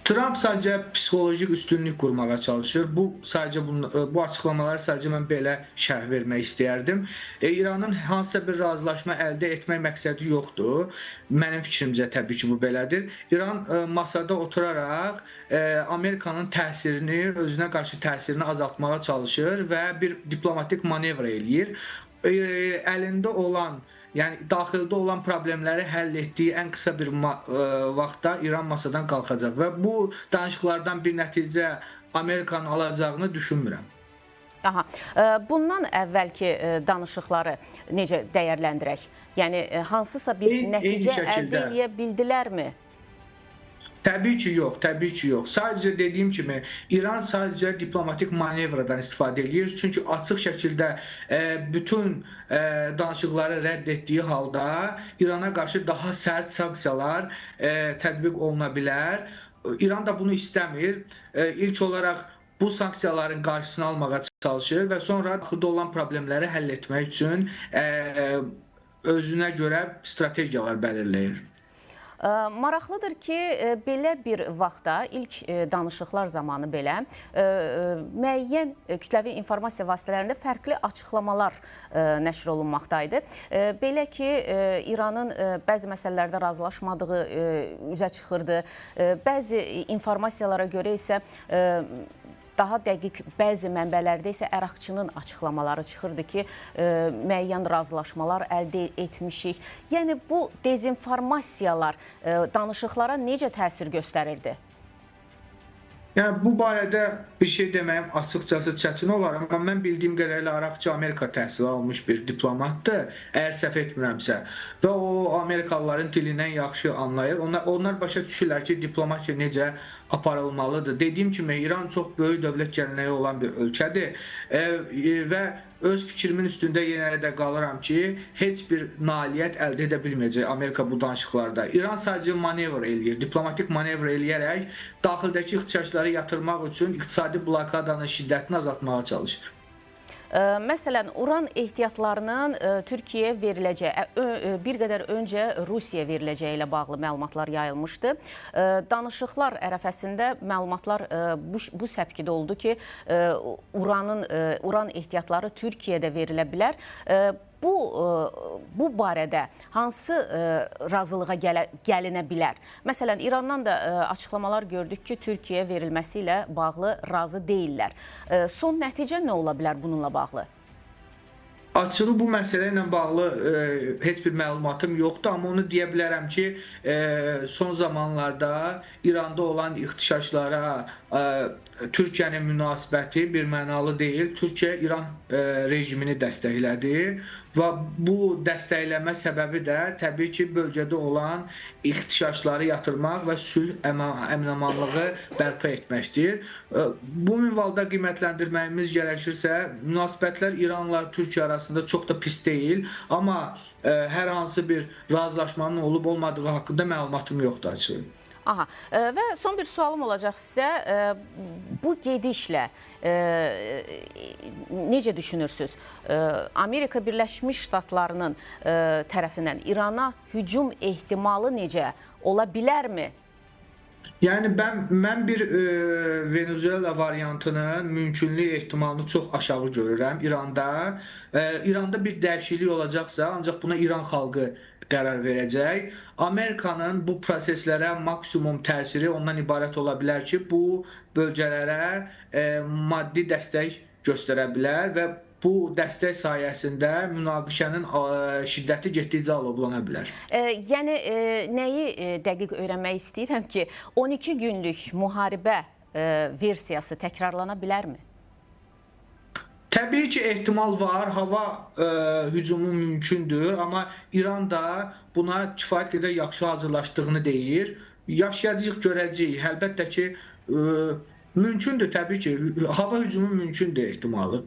Trump sadəcə psixolojik üstünlük qurmağa çalışır. Bu açıqlamaları sadəcə mən belə şərh vermək istəyərdim. İranın hansısa bir razılaşma əldə etmək məqsədi yoxdur. Mənim fikrimcə təbii ki, bu belədir. İran masada oturaraq Amerikanın təsirini, özünə qarşı təsirini azaltmağa çalışır və bir diplomatik manevr eləyir. Əlində olan, yəni daxildə olan problemləri həll etdiyi ən qısa bir vaxtda İran masadan qalxacaq və bu danışıqlardan bir nəticə Amerikanın alacağını düşünmürəm. Aha. Bundan əvvəlki danışıqları necə dəyərləndirək? Yəni hansısa bir nəticə əldə edə bildilərmi? Təbii ki, yox, təbii ki, yox. Sadəcə dediyim kimi, İran sadəcə diplomatik manevradan istifadə edir. Çünki açıq şəkildə bütün danışıqları rədd etdiyi halda İrana qarşı daha sərt sanksiyalar tətbiq oluna bilər. İran da bunu istəmir. İlk olaraq bu sanksiyaların qarşısını almağa çalışır və sonra daxildə olan problemləri həll etmək üçün özünə görə strategiyalar bəlirləyir. Maraqlıdır ki, belə bir vaxtda ilk danışıqlar zamanı belə müəyyən kütləvi informasiya vasitələrində fərqli açıqlamalar nəşr olunmaqdaydı. Belə ki, İranın bəzi məsələlərdə razılaşmadığı üzə çıxırdı. Bəzi informasiyalara görə isə daha dəqiq bəzi mənbələrdə isə Əraqçının açıqlamaları çıxırdı ki, müəyyən razılaşmalar əldə etmişik. Yəni bu dezinformasiyalar danışıqlara necə təsir göstərirdi? Yəni bu barədə bir şey deməyim açıqcası çətin olar, amma mən bildiyim qədərilə Əraqçı Amerika təhsili almış bir diplomatdır, əgər səhv etmirəmsə. Və o Amerikalıların dilindən yaxşı anlayır. Onlar başa düşürlər ki, diplomatiya necə aparılmalıdır. Dediyim kimi, İran çox böyük dövlət gələnəyi olan bir ölkədir və öz fikrimin üstündə yenə də qalıram ki, heç bir nailiyyət əldə edə bilməyəcək Amerika bu danışıqlarda. İran sadəcə manevr eləyir, diplomatik manevr eləyərək daxildəki ixtişaşları yatırmaq üçün iqtisadi blokadanın şiddətini azaltmağa çalışır. Məsələn, uran ehtiyatlarının Türkiyəyə veriləcəyi, bir qədər öncə Rusiyaya veriləcəyi ilə bağlı məlumatlar yayılmışdı. Danışıqlar ərəfəsində məlumatlar bu səpkidə oldu ki, uran ehtiyatları Türkiyədə verilə bilər. Bu barədə hansı razılığa gəlinə bilər? Məsələn, İrandan da açıqlamalar gördük ki, Türkiyəyə verilməsi ilə bağlı razı deyirlər. Son nəticə nə ola bilər bununla bağlı? Açığı bu məsələ ilə bağlı heç bir məlumatım yoxdur, amma onu deyə bilərəm ki, son zamanlarda İranda olan ixtişaşlara Türkiyənin münasibəti bir mənalı deyil. Türkiyə İran rejimini dəstəklədi və bu dəstəkləmə səbəbi də təbii ki, bölgədə olan ixtişaşları yatırmaq və sülh əmin-amanlığı bərpa etməkdir. Bu minvalda qiymətləndirməyimiz gərəkirsə, münasibətlər İranla Türkiyə arasında çox da pis deyil, amma hər hansı bir razılaşmanın olub-olmadığı haqqında məlumatım yoxdur açığı. Aha. Və son bir sualım olacaq sizə. Bu gedişlə necə düşünürsünüz? Amerika Birləşmiş Ştatlarının tərəfindən İrana hücum ehtimalı necə ola bilərmi? Yəni mən bir Venezuela variantının mümkünlük ehtimalını çox aşağı görürəm İranda. İranda bir dəyişiklik olacaqsa, ancaq buna İran xalqı qərar verəcək. Amerikanın bu proseslərə maksimum təsiri ondan ibarət ola bilər ki, bu bölgələrə maddi dəstək göstərə bilər və bu dəstək sayəsində münaqişənin şiddəti getdikcə alovlana bilər. Yəni nəyi dəqiq öyrənmək istəyirəm ki, 12 günlük müharibə versiyası təkrarlana bilərmi? Təbii ki, ehtimal var, hava hücumu mümkündür, amma İran da buna kifayət qədər yaxşı hazırlaşdığını deyir. Yaşayacağıq, görəcəyik. Əlbəttə ki, mümkündür, təbii ki, hava hücumu mümkündür ehtimalı.